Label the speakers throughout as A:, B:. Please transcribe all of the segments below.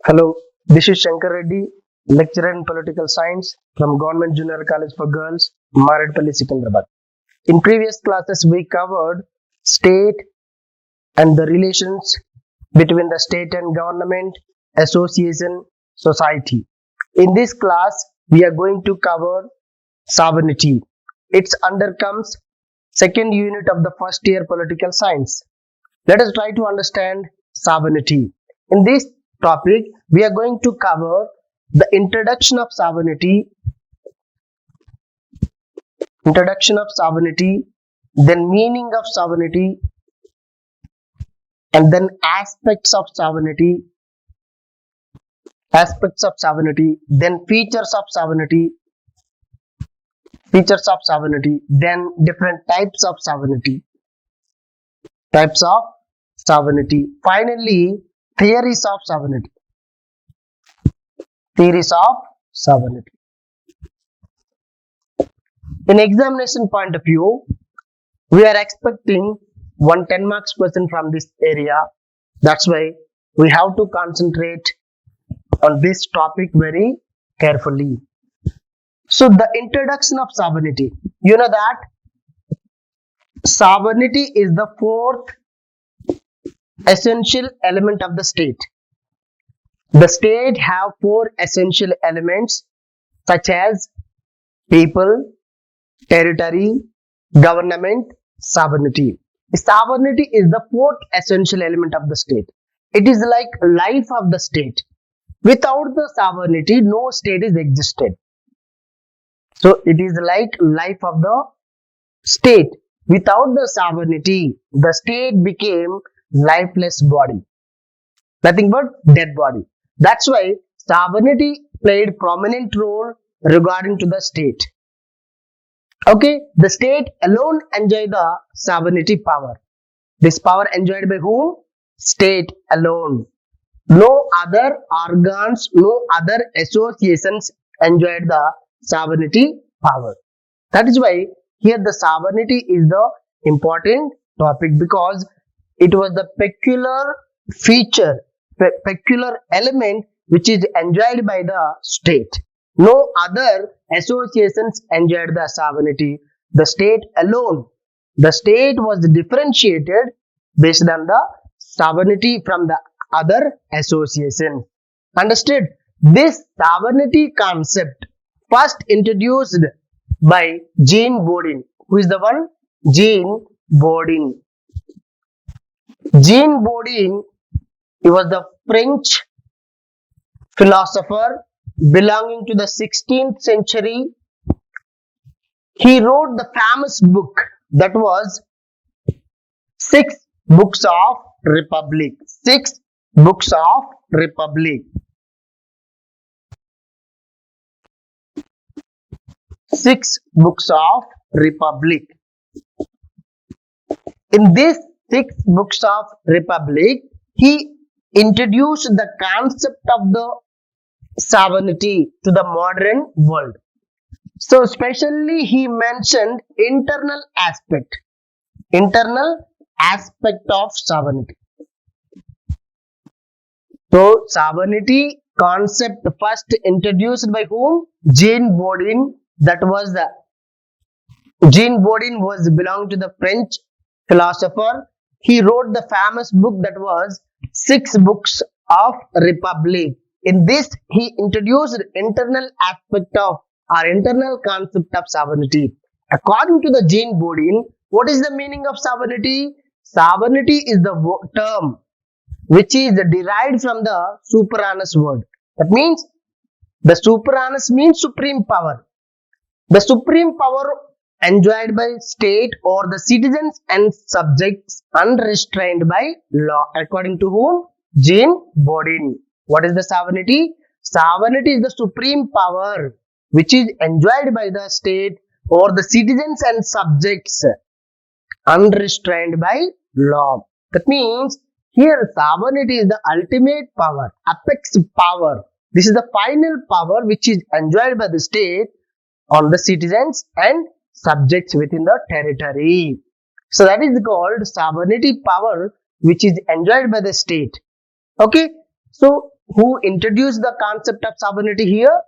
A: Hello, this is Shankar Reddy, lecturer in political science from Government Junior College for Girls, Maradpalli, Secunderabad. In previous classes, we covered state and the relations between the state and government, association, society. In this class, we are going to cover sovereignty. It undercomes second unit of the first year political science. Let us try to understand sovereignty. In this topic, we are going to cover the introduction of sovereignty, then meaning of sovereignty, and then aspects of sovereignty, then features of sovereignty, then different types of sovereignty. Finally, theories of sovereignty. Theories of sovereignty. In examination point of view, we are expecting 110 marks question from this area. That's why we have to concentrate on this topic very carefully. So the introduction of sovereignty. You know that sovereignty is the fourth essential element of the state. The state have four essential elements such as people, territory, government, sovereignty. Sovereignty is the fourth essential element of the state. It is like life of the state. Without the sovereignty, no state is existed. So it is like life of the state. Without the sovereignty, the state became lifeless body. Nothing but dead body. That's why sovereignty played prominent role regarding to the state. Okay, the state alone enjoy the sovereignty power. This power enjoyed by whom? State alone. No other organs, no other associations enjoyed the sovereignty power. That is why here the sovereignty is the important topic because it was the peculiar feature, peculiar element which is enjoyed by the state. No other associations enjoyed the sovereignty. The state alone. The state was differentiated based on the sovereignty from the other association. Understood? This sovereignty concept first introduced by Jean Bodin. Who is the one? Jean Bodin. Jean Bodin, he was the French philosopher belonging to the 16th century. He wrote the famous book that was Six Books of Republic. Six Books of Republic. Six Books of Republic. In these six books of Republic, he introduced the concept of the sovereignty to the modern world. So, especially he mentioned internal aspect of sovereignty. So, sovereignty concept first introduced by whom? Jean Bodin. That was the Jean Bodin was belonged to the French philosopher. He wrote the famous book that was Six Books of Republic. In this, he introduced internal aspect of or internal concept of sovereignty. According to the Jean Bodin, what is the meaning of sovereignty? Sovereignty is the term which is derived from the superaneous word. That means the superaneous means supreme power. The supreme power enjoyed by state or the citizens and subjects unrestrained by law. According to whom? Jean Bodin. What is the sovereignty? Sovereignty is the supreme power which is enjoyed by the state or the citizens and subjects unrestrained by law. That means here sovereignty is the ultimate power, apex power. This is the final power which is enjoyed by the state on the citizens and subjects within the territory. So that is called sovereignty power which is enjoyed by the state. Okay. So who introduced the concept of sovereignty here?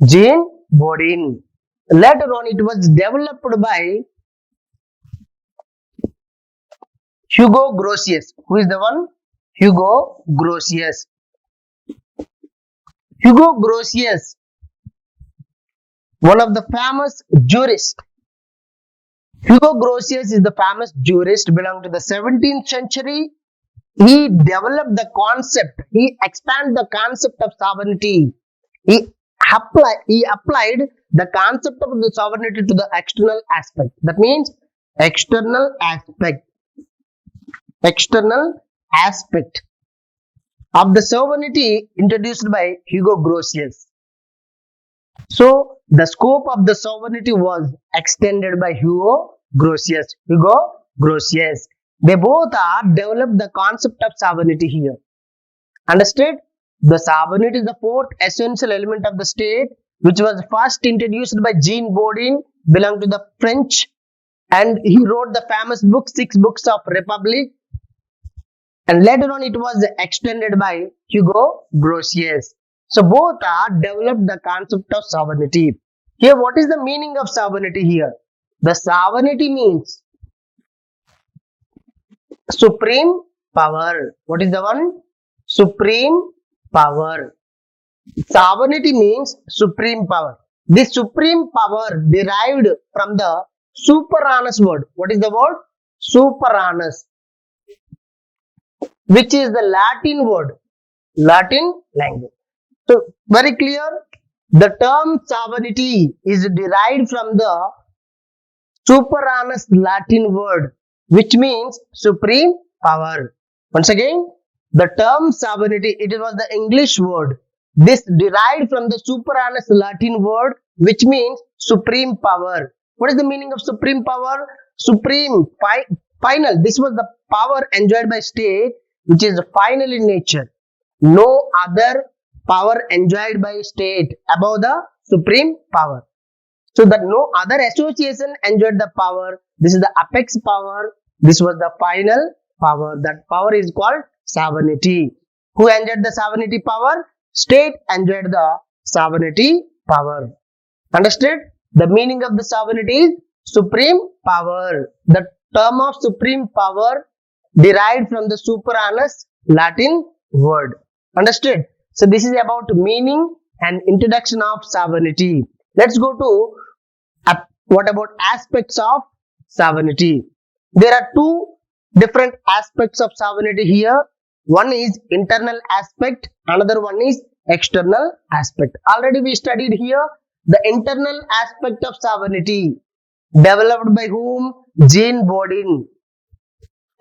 A: Jean Bodin. Later on, it was developed by Hugo Grotius. Who is the one? Hugo Grotius. Hugo Grotius, one of the famous jurists. Hugo Grotius is the famous jurist belonging to the 17th century. He developed the concept. He expanded the concept of sovereignty. He applied the concept of the sovereignty to the external aspect. That means external aspect of the sovereignty introduced by Hugo Grotius. So the scope of the sovereignty was extended by Hugo Grotius. They both are developed the concept of sovereignty here. Understood? The sovereignty is the fourth essential element of the state, which was first introduced by Jean Bodin, belonged to the French, and he wrote the famous book, 6 Books of Republic. And later on, it was extended by Hugo Grotius. So both are developed the concept of sovereignty. Here, what is the meaning of sovereignty here? The sovereignty means supreme power. What is the one? Supreme power. Sovereignty means supreme power. This supreme power derived from the superaneous word. What is the word? Superaneous, which is the Latin word, Latin language. So, very clear, the term sovereignty is derived from the superaneous Latin word, which means supreme power. Once again, the term sovereignty, it was the English word. This derived from the superaneous Latin word, which means supreme power. What is the meaning of supreme power? Supreme, final. This was the power enjoyed by state, which is final in nature. No other power enjoyed by state above the supreme power. So that no other association enjoyed the power. This is the apex power. This was the final power. That power is called sovereignty. Who enjoyed the sovereignty power? State enjoyed the sovereignty power. Understood? The meaning of the sovereignty is supreme power. The term of supreme power derived from the superaneous Latin word. Understood? So this is about meaning and introduction of sovereignty. Let's go to what about aspects of sovereignty. There are two different aspects of sovereignty here. One is internal aspect, another one is external aspect. Already we studied here the internal aspect of sovereignty, developed by whom? Jean Bodin.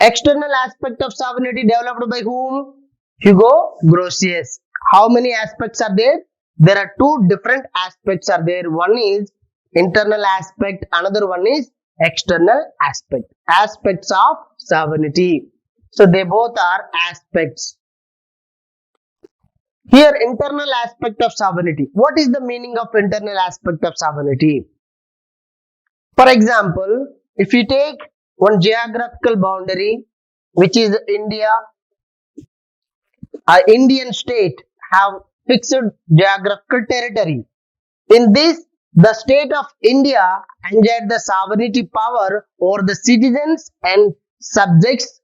A: External aspect of sovereignty developed by whom? Hugo Grotius. How many aspects are there? There are two different aspects are there. One is internal aspect, another one is external aspect. Aspects of sovereignty. So they both are aspects. Here, internal aspect of sovereignty. What is the meaning of internal aspect of sovereignty? For example, if you take one geographical boundary, which is India, an Indian state have fixed geographical territory. In this, the state of India enjoyed the sovereignty power over the citizens and subjects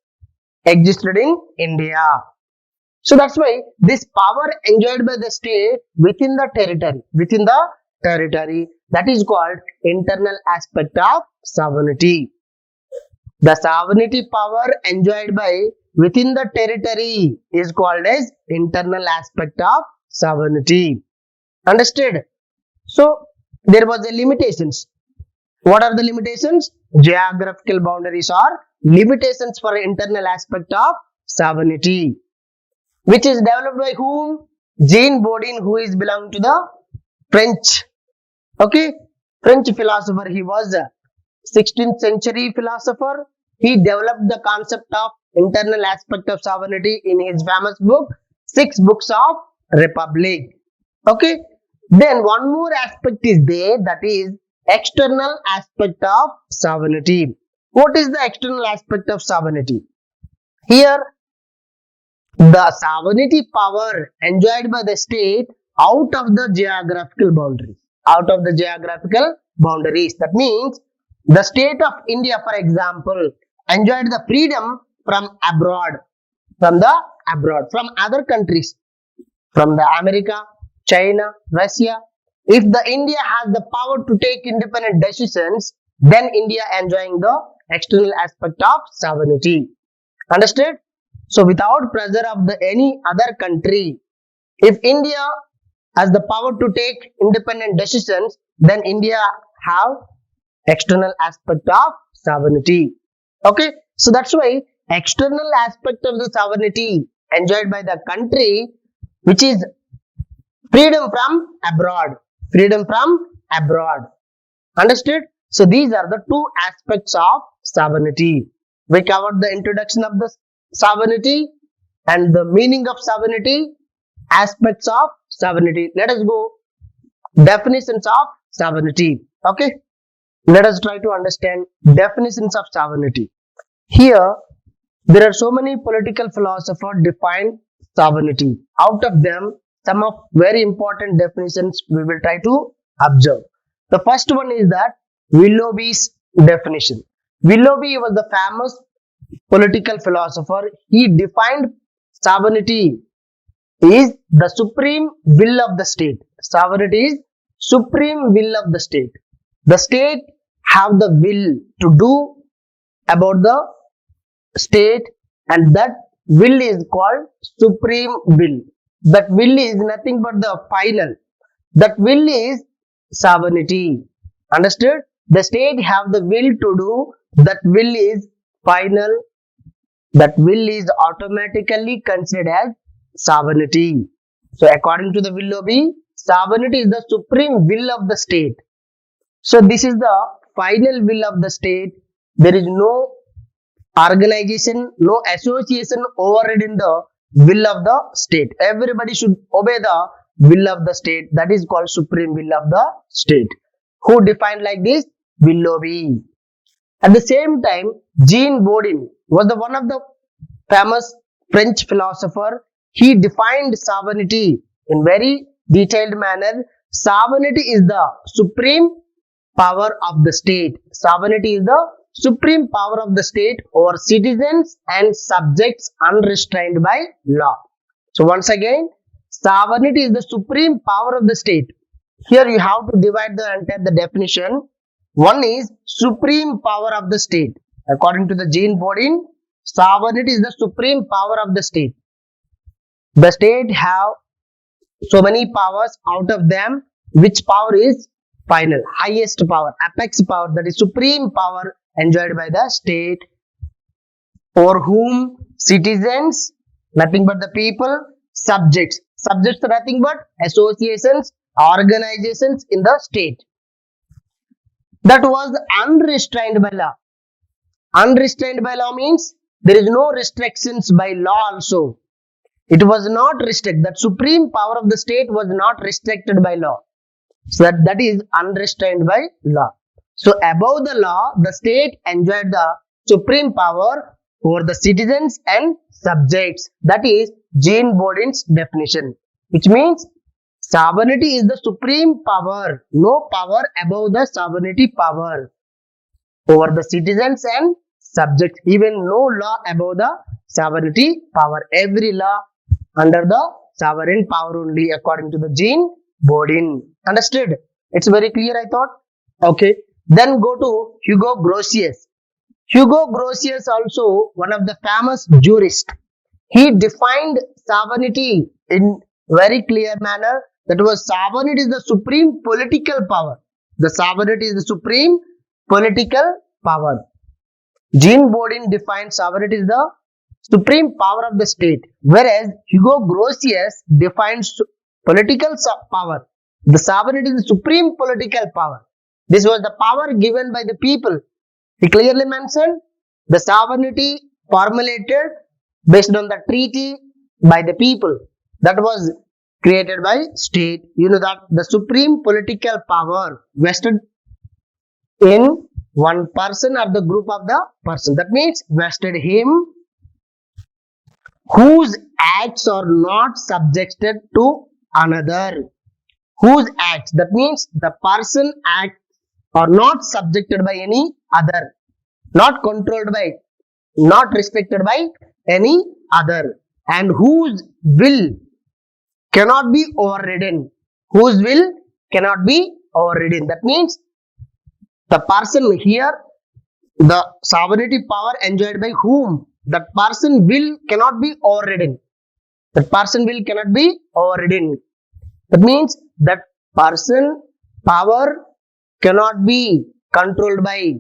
A: existed in India. So that's why this power enjoyed by the state within the territory, that is called internal aspect of sovereignty. The sovereignty power enjoyed by within the territory is called as internal aspect of sovereignty. Understood? So there was a limitations. What are the limitations? Geographical boundaries are limitations for internal aspect of sovereignty, which is developed by whom? Jean Bodin, who is belonging to the French. Okay, French philosopher. He was a 16th century philosopher. He developed the concept of internal aspect of sovereignty in his famous book, 6 Books of Republic. Okay, then one more aspect is there, that is external aspect of sovereignty. What is the external aspect of sovereignty? Here, the sovereignty power enjoyed by the state out of the geographical boundaries. Out of the geographical boundaries. That means the state of India, for example, enjoyed the freedom from abroad, from other countries, from the America, China, Russia. If the India has the power to take independent decisions, then India enjoying the external aspect of sovereignty. Understood? So without pressure of the any other country, if India has the power to take independent decisions, then India have external aspect of sovereignty. Okay, so that's why external aspect of the sovereignty enjoyed by the country, which is freedom from abroad. Freedom from abroad. Understood? So these are the two aspects of sovereignty. We covered the introduction of the sovereignty and the meaning of sovereignty, aspects of sovereignty. Let us go definitions of sovereignty. Okay, let us try to understand definitions of sovereignty. Here there are so many political philosophers define sovereignty. Out of them, some of very important definitions we will try to observe. The first one is that Willoughby's definition. Willoughby was the famous political philosopher. He defined sovereignty is the supreme will of the state. Sovereignty is supreme will of the state. The state have the will to do about the state, and that will is called supreme will. That will is nothing but the final. That will is sovereignty. Understood? The state have the will to do, that will is final. That will is automatically considered as sovereignty. So according to the Willoughby, sovereignty is the supreme will of the state. So this is the final will of the state. There is no organization, no association overriding the will of the state. Everybody should obey the will of the state. That is called supreme will of the state. Who defined like this? Willoughby. At the same time, Jean Bodin was the one of the famous French philosopher. He defined sovereignty in very detailed manner. Sovereignty is the supreme power of the state. Sovereignty is the supreme power of the state over citizens and subjects unrestrained by law. So once again, sovereignty is the supreme power of the state. Here you have to divide the definition. One is supreme power of the state. According to the Jean Bodin, sovereignty is the supreme power of the state. The state have so many powers. Out of them, which power is final, highest power, apex power, that is supreme power enjoyed by the state, for whom citizens, nothing but the people, subjects are nothing but associations, organizations in the state. That was unrestrained by law. Unrestrained by law means there is no restrictions by law also. It was not restricted. That supreme power of the state was not restricted by law. So that is unrestrained by law. So above the law, the state enjoyed the supreme power over the citizens and subjects. That is Jean Bodin's definition. Which means sovereignty is the supreme power. No power above the sovereignty power over the citizens and subjects. Even no law above the sovereignty power. Every law under the sovereign power only, according to the Jean Bodin. Understood? It's very clear, I thought. Okay. Then go to Hugo Grotius. Hugo Grotius also one of the famous jurists. He defined sovereignty in very clear manner. That was sovereignty is the supreme political power. The sovereignty is the supreme political power. Jean Bodin defined sovereignty is the supreme power of the state, whereas Hugo Grotius defines political power. The sovereignty is the supreme political power. This was the power given by the people. He clearly mentioned the sovereignty formulated based on the treaty by the people. That was created by state. You know that the supreme political power vested in one person or the group of the person. That means vested him whose acts are not subjected to another. Whose acts, that means the person acts are not subjected by any other, not controlled by, not respected by any other, and whose will cannot be overridden. Whose will cannot be overridden. That means the person here, the sovereignty power enjoyed by whom, that person will cannot be overridden. That person will cannot be overridden. That means that person power cannot be controlled by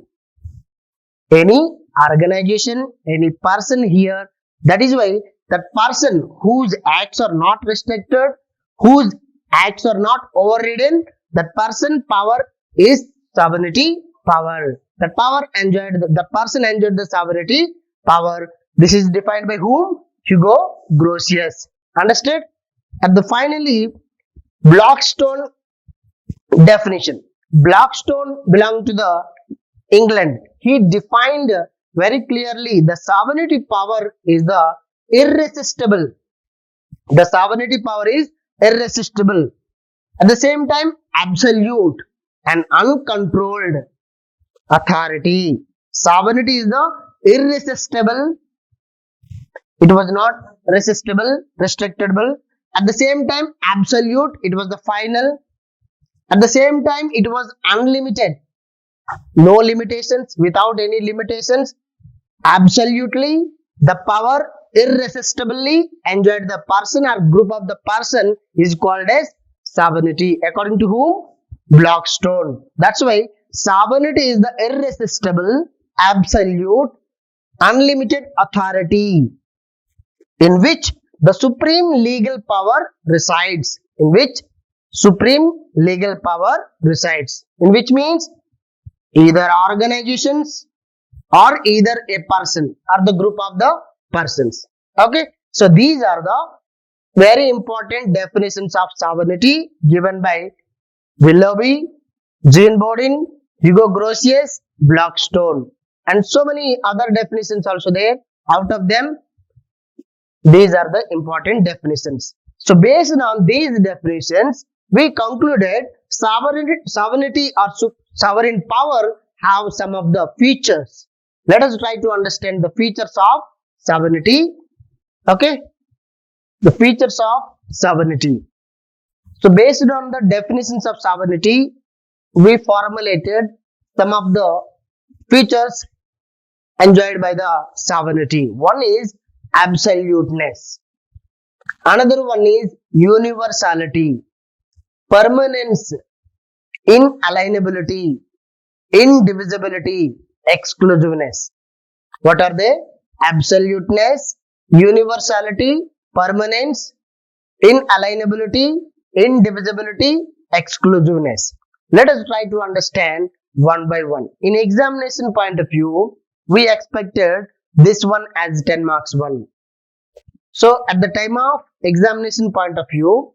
A: any organization, any person here. That is why that person whose acts are not restricted, whose acts are not overridden, that person power is sovereignty power. That power enjoyed, the person enjoyed the sovereignty power. This is defined by whom? Hugo Grotius. Understood? And the finally, Blackstone definition. Blackstone belonged to the England. He defined very clearly the sovereignty power is the irresistible. The sovereignty power is irresistible. At the same time, absolute and uncontrolled authority. Sovereignty is the irresistible. It was not resistible, restrictable. At the same time, absolute. It was the final. At the same time, it was unlimited. No limitations, without any limitations. Absolutely, the power irresistibly enjoyed the person or group of the person is called as sovereignty. According to whom? Blackstone. That's why sovereignty is the irresistible, absolute, unlimited authority in which the supreme legal power resides. In which supreme legal power resides. In which means either organizations or either a person or the group of the persons. Okay. So these are the very important definitions of sovereignty given by Willoughby, Jean Bodin, Hugo Grotius, Blackstone, and so many other definitions also there. Out of them, these are the important definitions. So based on these definitions, we concluded sovereignty or sovereign power have some of the features. Let us try to understand the features of sovereignty. Okay, the features of sovereignty. So based on the definitions of sovereignty, we formulated some of the features enjoyed by the sovereignty. One is absoluteness. Another one is universality, permanence, inalienability, indivisibility, exclusiveness. What are they? Absoluteness, universality, permanence, inalienability, indivisibility, exclusiveness. Let us try to understand one by one. In examination point of view, we expected this one as 10 marks one. So at the time of examination point of view,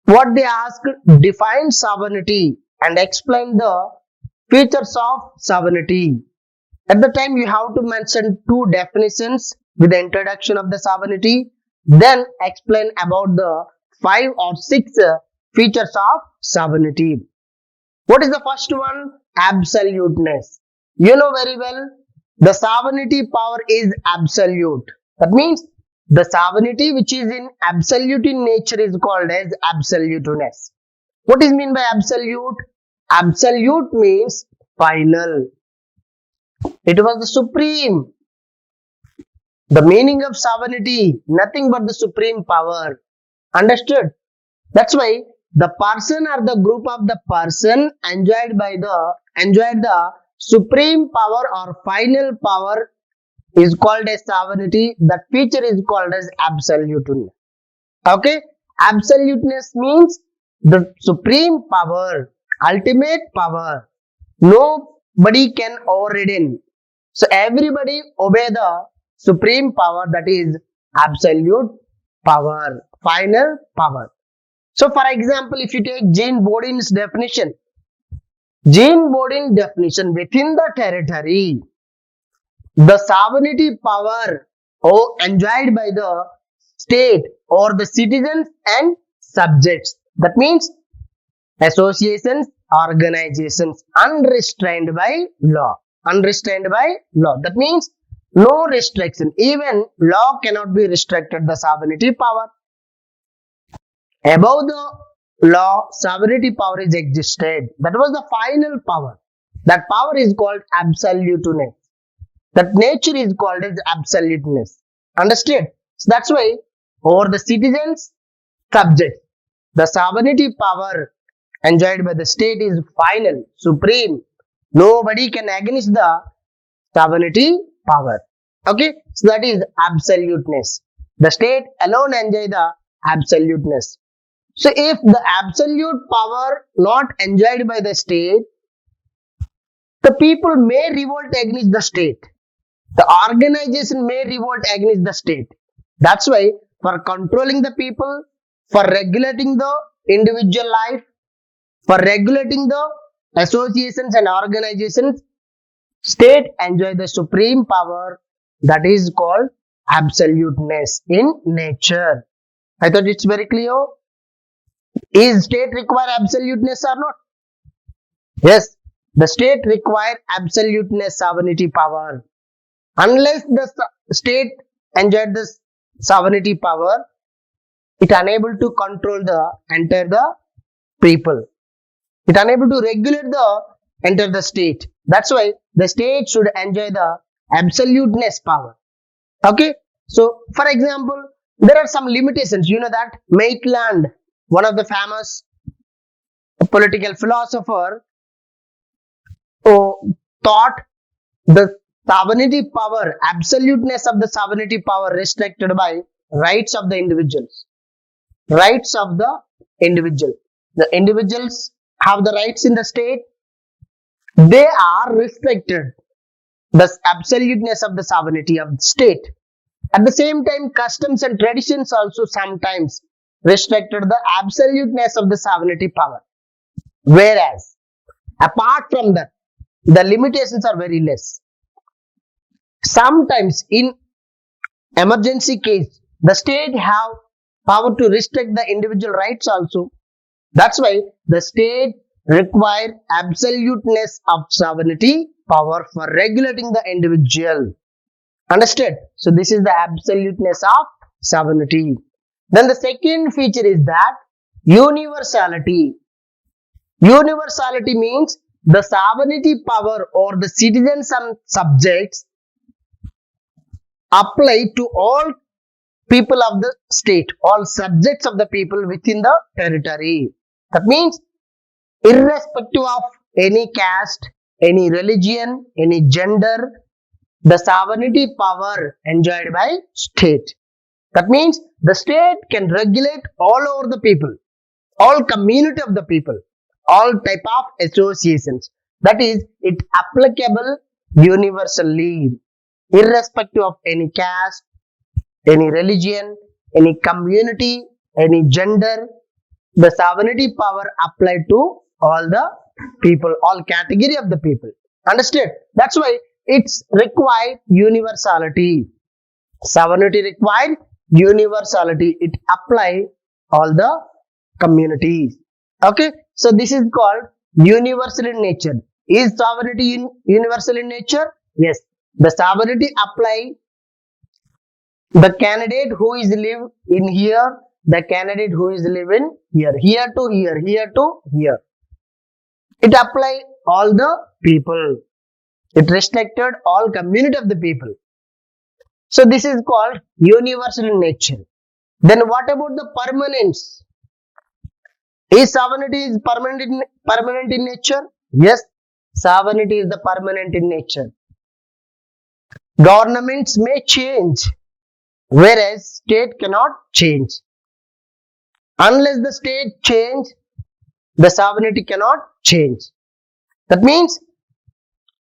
A: what they asked, define sovereignty and explain the features of sovereignty. At the time, you have to mention two definitions with the introduction of the sovereignty, then explain about the 5 or 6 features of sovereignty. What is the first one? Absoluteness. You know very well, the sovereignty power is absolute. That means the sovereignty which is in absolute in nature is called as absoluteness. What is mean by absolute? Absolute means final. It was the supreme. The meaning of sovereignty, nothing but the supreme power. Understood? That's why the person or the group of the person enjoyed the supreme power or final power is called as sovereignty. That feature is called as absoluteness. Okay? Absoluteness means the supreme power, ultimate power. Nobody can override. So everybody obey the supreme power, that is absolute power, final power. So for example, if you take Jean Bodin's definition, Jean Bodin definition, within the territory, the sovereignty power or enjoyed by the state or the citizens and subjects. That means associations, organizations unrestrained by law. Unrestrained by law. That means no restriction. Even law cannot be restricted the sovereignty power. Above the law, sovereignty power is existed. That was the final power. That power is called absoluteness. That nature is called as absoluteness. Understood? So that's why over the citizens, subjects, the sovereignty power enjoyed by the state is final, supreme. Nobody can against the sovereignty power. Okay, so that is absoluteness. The state alone enjoy the absoluteness. So if the absolute power not enjoyed by the state, the people may revolt against the state. The organization may revolt against the state. That's why for controlling the people, for regulating the individual life, for regulating the associations and organizations, state enjoy the supreme power that is called absoluteness in nature. I thought it's very clear. Is state require absoluteness or not? Yes, the state require absoluteness sovereignty power. Unless the state enjoyed the sovereignty power, it unable to control the entire the people. It unable to regulate the entire the state. That's why the state should enjoy the absoluteness power. Okay. So, for example, there are some limitations. You know that Maitland, one of the famous political philosopher, thought the sovereignty power, absoluteness of the sovereignty power restricted by rights of the individuals. Rights of the individual. The individuals have the rights in the state. They are restricted. The absoluteness of the sovereignty of the state. At the same time, customs and traditions also sometimes restricted the absoluteness of the sovereignty power. Whereas, apart from that, the limitations are very less. Sometimes in emergency case, the state have power to restrict the individual rights also. That's why the state require absoluteness of sovereignty power for regulating the individual. Understood? So this is the absoluteness of sovereignty. Then the second feature is that universality. Universality means the sovereignty power or the citizens and subjects apply to all people of the state, all subjects of the people within the territory. That means irrespective of any caste, any religion, any gender, the sovereignty power enjoyed by state. That means the state can regulate all over the people, all community of the people, all type of associations. That is, it applicable universally, irrespective of any caste, any religion, any community, any gender. The sovereignty power applied to all the people, all category of the people. Understood? That's why it's required universality. Sovereignty required universality. It apply all the communities. Okay. So this is called universal in nature. Is sovereignty universal in nature? Yes. The sovereignty apply the candidate who is live in here, the candidate who is live in here, here to here, here to here. It apply all the people. It restricted all community of the people. So this is called universal in nature. Then what about the permanence? Is sovereignty is permanent in nature? Yes, sovereignty is the permanent in nature. Governments may change, whereas state cannot change. Unless the state change, the sovereignty cannot change. That means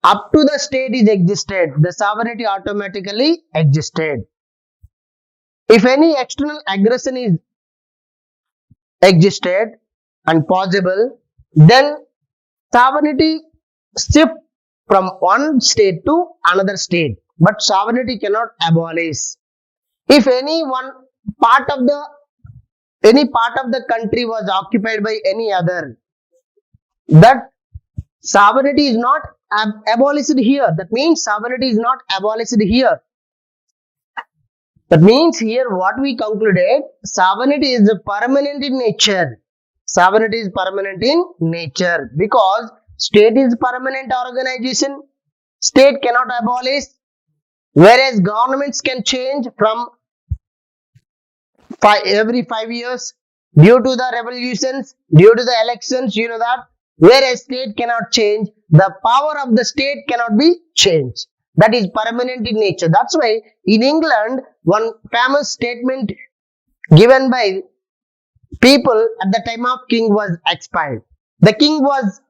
A: up to the state is existed, the sovereignty automatically existed. If any external aggression is existed and possible, then sovereignty shift from one state to another state. But sovereignty cannot abolish. If any part of the country was occupied by any other, that sovereignty is not abolished here. That means sovereignty is not abolished here. That means here what we concluded, sovereignty is permanent in nature. Sovereignty is permanent in nature because state is permanent organization. State cannot abolish, whereas governments can change from every 5 years due to the revolutions, due to the elections, you know that. Whereas state cannot change, the power of the state cannot be changed. That is permanent in nature. That's why in England, one famous statement given by people at the time of king was expired. The king was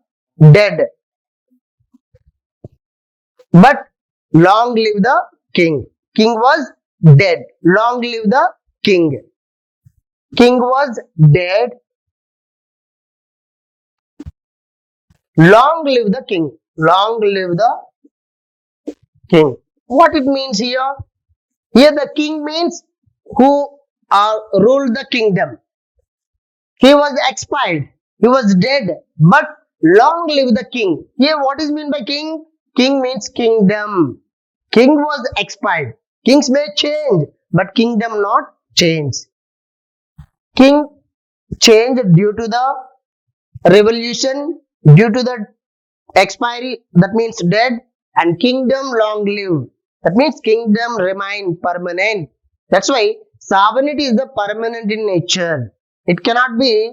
A: dead, but long live the king. King was dead. Long live the king. King was dead. Long live the king. Long live the king. What it means here? Here the king means who ruled the kingdom. He was expired. He was dead. But long live the king. Here what is meant by king? King means kingdom. King was expired. Kings may change, but kingdom not change. King changed due to the revolution, due to the expiry, that means dead, and kingdom long live. That means kingdom remain permanent. That's why sovereignty is the permanent in nature. It cannot be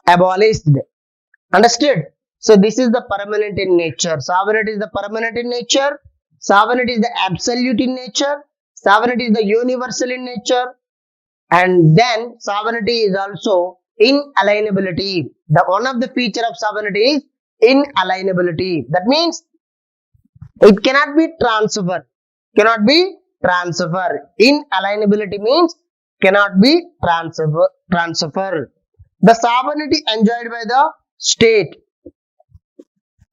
A: abolished. Understood? So this is the permanent in nature. Sovereignty is the permanent in nature. Sovereignty is the absolute in nature. Sovereignty is the universal in nature. And then sovereignty is also inalienability. The one of the feature of sovereignty is inalienability. That means it cannot be transferred. Cannot be transferred. Inalienability means cannot be transferred. The sovereignty enjoyed by the state.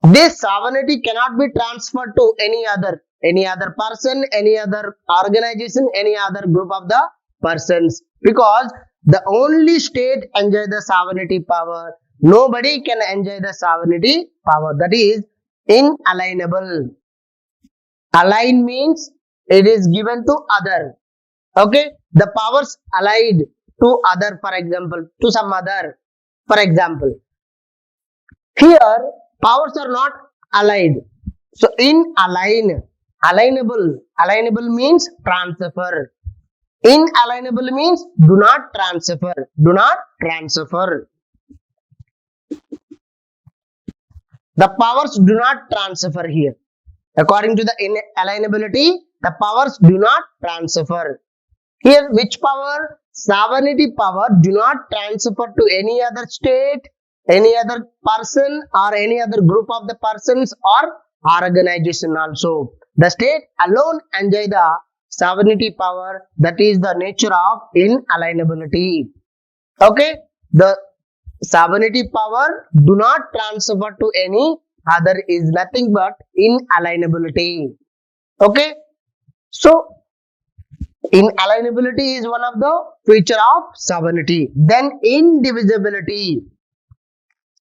A: This sovereignty cannot be transferred to any other person, any other organization, any other group of the persons, because the only state enjoy the sovereignty power. Nobody can enjoy the sovereignty power. That is inalienable. Align means it is given to other. Okay, the powers allied to other, for example, to some other. For example, here powers are not allied. So alienable. Alienable means transfer. Inalienable means do not transfer. Do not transfer. The powers do not transfer here. According to the inalienability, the powers do not transfer. Here, which power? Sovereignty power do not transfer to any other state, any other person, or any other group of the persons or organization also. The state alone enjoy the sovereignty power. That is the nature of inalienability. Okay, the sovereignty power do not transfer to any other is nothing but inalienability. Okay, so inalienability is one of the feature of sovereignty. Then indivisibility.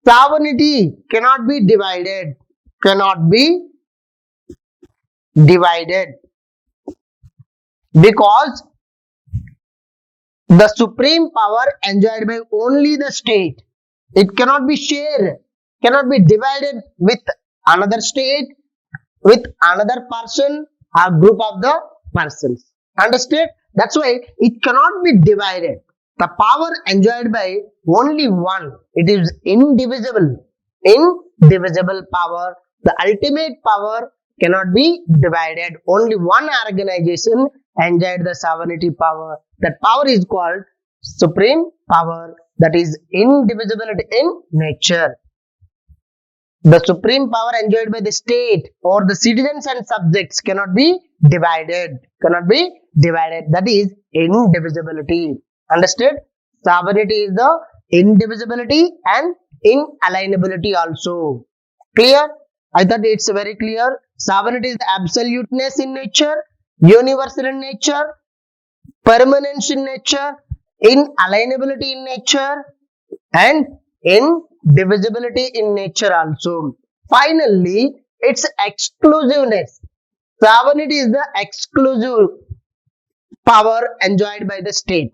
A: Sovereignty cannot be divided. Cannot be divided because the supreme power enjoyed by only the state. It cannot be shared, cannot be divided with another state, with another person or group of the persons. Understood? That's why it cannot be divided. The power enjoyed by only one. It is indivisible. Indivisible power. The ultimate power cannot be divided. Only one organization enjoyed the sovereignty power. That power is called supreme power. That is indivisibility in nature. The supreme power enjoyed by the state or the citizens and subjects cannot be divided. Cannot be divided. That is indivisibility. Understood? Sovereignty is the indivisibility and inalienability also. Clear? I thought it's very clear. Sovereignty is the absoluteness in nature, universal in nature, permanence in nature, inalienability in nature, and indivisibility in nature also. Finally, its exclusiveness. Sovereignty is the exclusive power enjoyed by the state.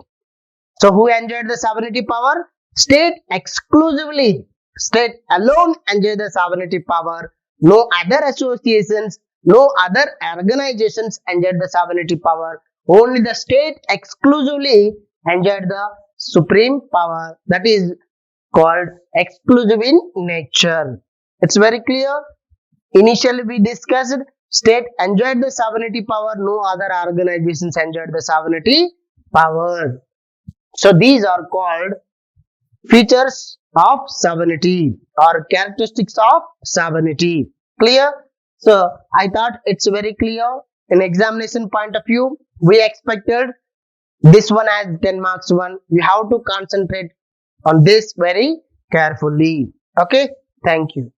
A: So who enjoyed the sovereignty power? State exclusively. State alone enjoy the sovereignty power. No other associations, no other organizations enjoyed the sovereignty power. Only the state exclusively enjoyed the supreme power. That is called exclusive in nature. It's very clear. Initially, we discussed state enjoyed the sovereignty power. No other organizations enjoyed the sovereignty power. So these are called features of sovereignty or characteristics of sovereignty. Clear? So I thought it's very clear. In examination point of view, we expected this one as 10 marks one. You have to concentrate on this very carefully. Okay. Thank you.